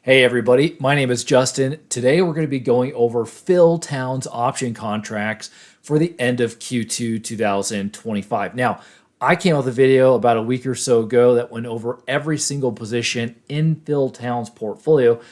Hey everybody, my name is Justin. Today we're going to be going over Phil Town's option contracts for the end of Q2 2025. Now, I came out with a video about a week or so ago that went over every single position in Phil Town's portfolio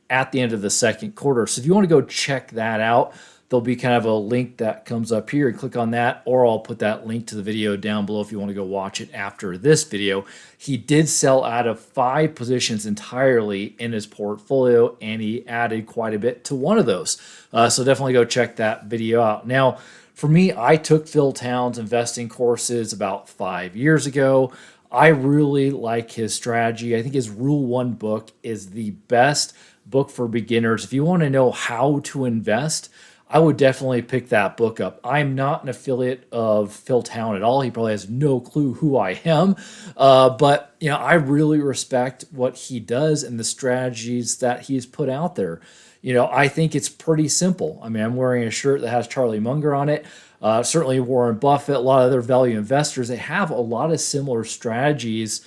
at the end of the second quarter. So if you want to go check that out, there'll be kind of a link that comes up here and click on that, or I'll put that link to the video down below if you want to go watch it after this video. He did sell out of 5 positions entirely in his portfolio, and he added quite a bit to one of those. So definitely go check that video out. Now, for me, I took Phil Town's investing courses about 5 years ago. I really like his strategy. I think his Rule 1 book is the best book for beginners. If you want to know how to invest, I would definitely pick that book up. I'm not an affiliate of Phil Town at all. He probably has no clue who I am. But I really respect what he does and the strategies that he's put out there. I think it's pretty simple. I mean, I'm wearing a shirt that has Charlie Munger on it. Certainly Warren Buffett, a lot of other value investors, they have a lot of similar strategies.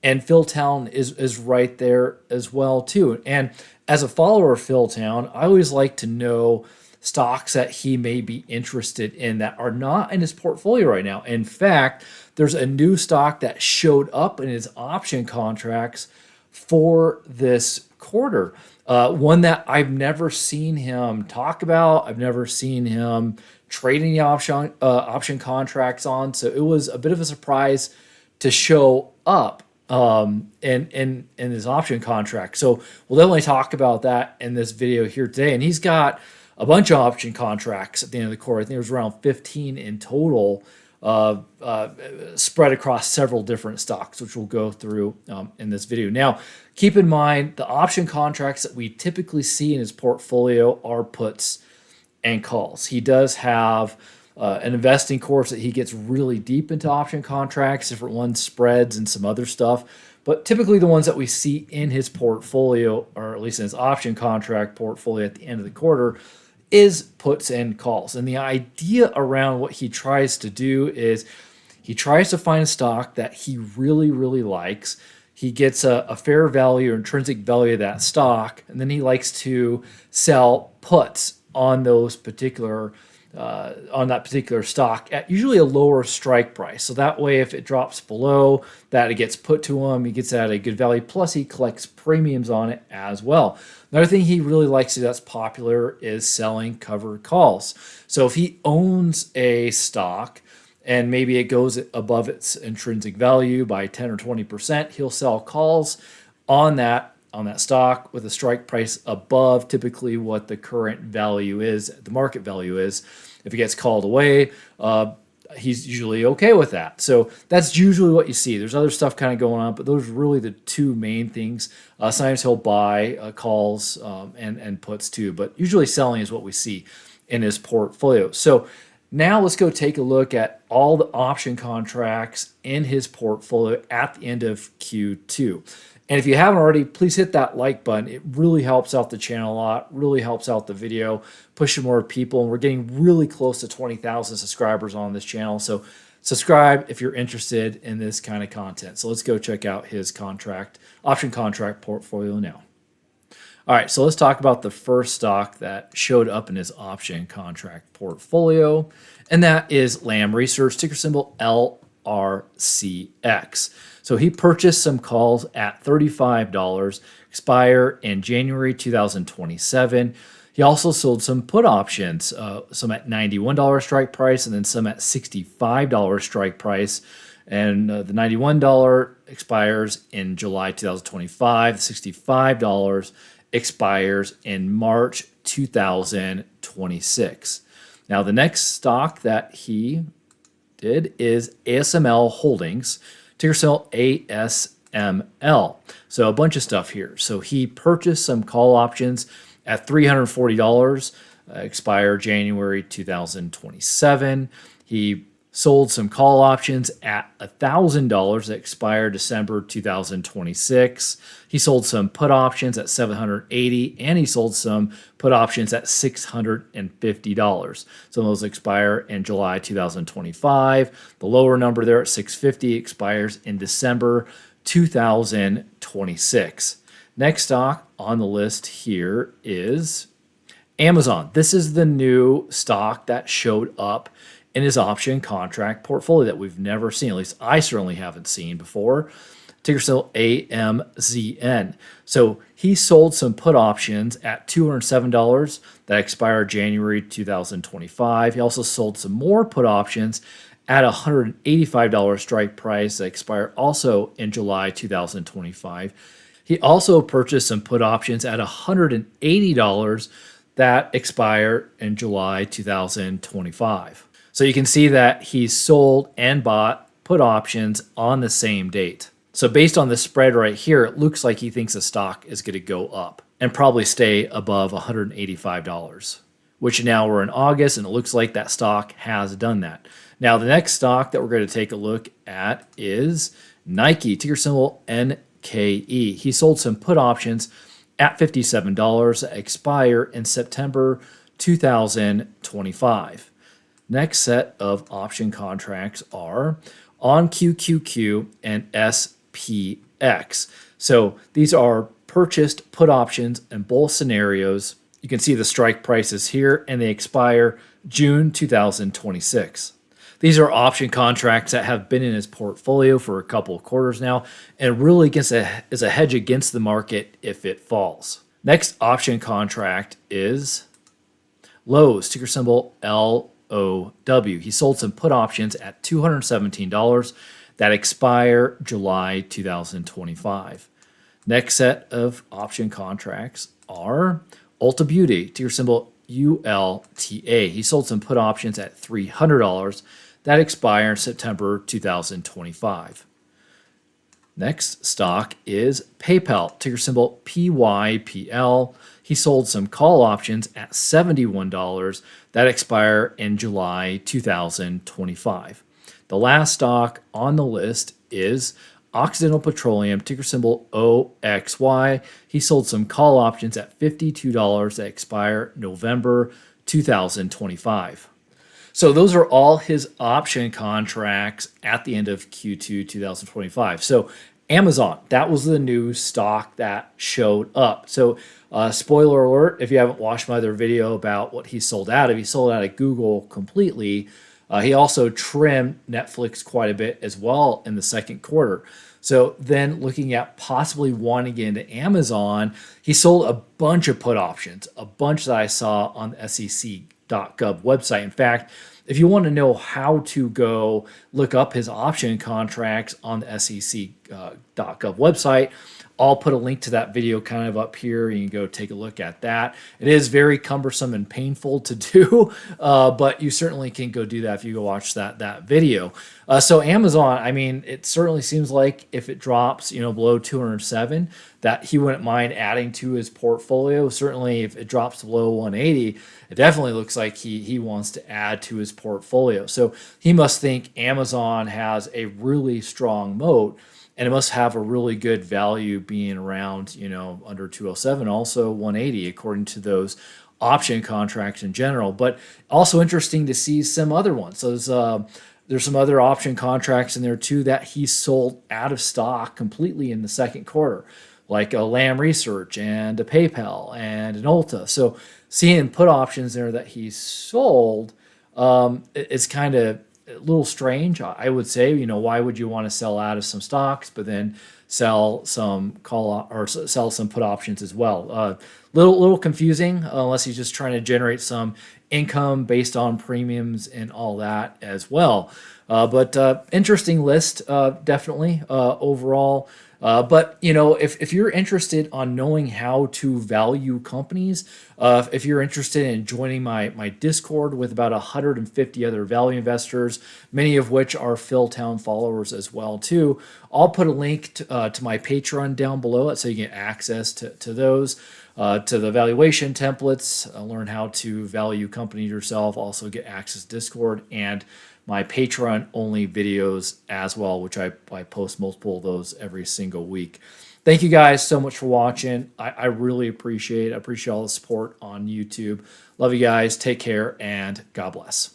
And Phil Town is right there as well, too. And as a follower of Phil Town, I always like to know stocks that he may be interested in that are not in his portfolio right now. In fact, there's a new stock that showed up in his option contracts for this quarter. One that I've never seen him talk about. I've never seen him trading the option contracts on. So it was a bit of a surprise to show up in his option contract. So we'll definitely talk about that in this video here today. And he's got a bunch of option contracts at the end of the quarter. I think it was around 15 in total, spread across several different stocks, which we'll go through in this video. Now, keep in mind the option contracts that we typically see in his portfolio are puts and calls. He does have an investing course that he gets really deep into option contracts, different ones, spreads, and some other stuff. But typically the ones that we see in his portfolio, or at least in his option contract portfolio at the end of the quarter, is puts and calls. And the idea around what he tries to do is he tries to find a stock that he really, really likes. He gets a fair value or intrinsic value of that stock, and then he likes to sell puts on those particular on that particular stock at usually a lower strike price. So that way, if it drops below that, it gets put to him. He gets at a good value. Plus, he collects premiums on it as well. Another thing he really likes to do that's popular is selling covered calls. So if he owns a stock and maybe it goes above its intrinsic value by 10 or 20%, he'll sell calls on that stock with a strike price above typically what the current value is, the market value is. If it gets called away, he's usually okay with that. So that's usually what you see. There's other stuff kind of going on, but those are really the two main things. Sometimes he'll buy calls and puts too, but usually selling is what we see in his portfolio. So now let's go take a look at all the option contracts in his portfolio at the end of Q2. And if you haven't already, please hit that like button. It really helps out the channel a lot, really helps out the video, pushing more people. And we're getting really close to 20,000 subscribers on this channel. So subscribe if you're interested in this kind of content. So let's go check out his option contract portfolio now. All right, so let's talk about the first stock that showed up in his option contract portfolio, and that is Lam Research, ticker symbol LRCX. So he purchased some calls at $35, expire in January 2027. He also sold some put options, some at $91 strike price and then some at $65 strike price. And the $91 expires in July 2025. The $65 expires in March 2026. Now, the next stock that he did is ASML Holdings, ticker symbol ASML. So a bunch of stuff here. So he purchased some call options at $340, expire January 2027. He sold some call options at $1,000 that expire December 2026. He sold some put options at $780, and he sold some put options at $650. Some of those expire in July 2025. The lower number there at $650 expires in December 2026. Next stock on the list here is Amazon. This is the new stock that showed up in his option contract portfolio that we've never seen. At least I certainly haven't seen before. Ticker symbol AMZN. So he sold some put options at $207 that expired January 2025. He also sold some more put options at a $185 strike price that expired also in July 2025. He also purchased some put options at $180 that expire in July 2025. So you can see that he sold and bought put options on the same date. So based on the spread right here, it looks like he thinks the stock is going to go up and probably stay above $185, which now we're in August and it looks like that stock has done that. Now the next stock that we're going to take a look at is Nike, ticker symbol NKE. He sold some put options at $57 that expire in September 2025. Next set of option contracts are on QQQ and SPX. So these are purchased put options in both scenarios. You can see the strike prices here and they expire June 2026. These are option contracts that have been in his portfolio for a couple of quarters now and really is a hedge against the market if it falls. Next option contract is Lowe's, ticker symbol LOW. He sold some put options at $217 that expire July 2025. Next set of option contracts are Ulta Beauty, ticker symbol ULTA. He sold some put options at $300 that expire in September 2025. Next stock is PayPal, ticker symbol PYPL. He sold some call options at $71 that expire in July 2025. The last stock on the list is Occidental Petroleum, ticker symbol OXY. He sold some call options at $52 that expire November 2025. So those are all his option contracts at the end of Q2 2025. So Amazon, that was the new stock that showed up. So spoiler alert, if you haven't watched my other video about what he sold out of, he sold out of Google completely. He also trimmed Netflix quite a bit as well in the second quarter. So then looking at possibly wanting to get into Amazon, he sold a bunch of put options, a bunch that I saw on the SEC.gov website. In fact, if you want to know how to go look up his option contracts on the SEC.gov website, I'll put a link to that video kind of up here. You can go take a look at that. It is very cumbersome and painful to do, but you certainly can go do that if you go watch that video. So Amazon, I mean, it certainly seems like if it drops, below 207, that he wouldn't mind adding to his portfolio. Certainly, if it drops below 180, it definitely looks like he wants to add to his portfolio. So he must think Amazon has a really strong moat. And it must have a really good value being around, under 207, also 180, according to those option contracts in general. But also interesting to see some other ones. So there's some other option contracts in there too that he sold out of stock completely in the second quarter, like a Lam Research and a PayPal and an Ulta. So seeing put options there that he sold, it's kind of a little strange, I would say. Why would you want to sell out of some stocks, but then sell some sell some put options as well? Little confusing, unless he's just trying to generate some income based on premiums and all that as well. But interesting list, definitely overall. But if you're interested on knowing how to value companies, if you're interested in joining my Discord with about 150 other value investors, many of which are Philtown followers as well too, I'll put a link to my Patreon down below so you get access to those. To the valuation templates, learn how to value companies yourself, also get access to Discord and my Patreon only videos as well, which I post multiple of those every single week. Thank you guys so much for watching. I really appreciate it. I appreciate all the support on YouTube. Love you guys. Take care and God bless.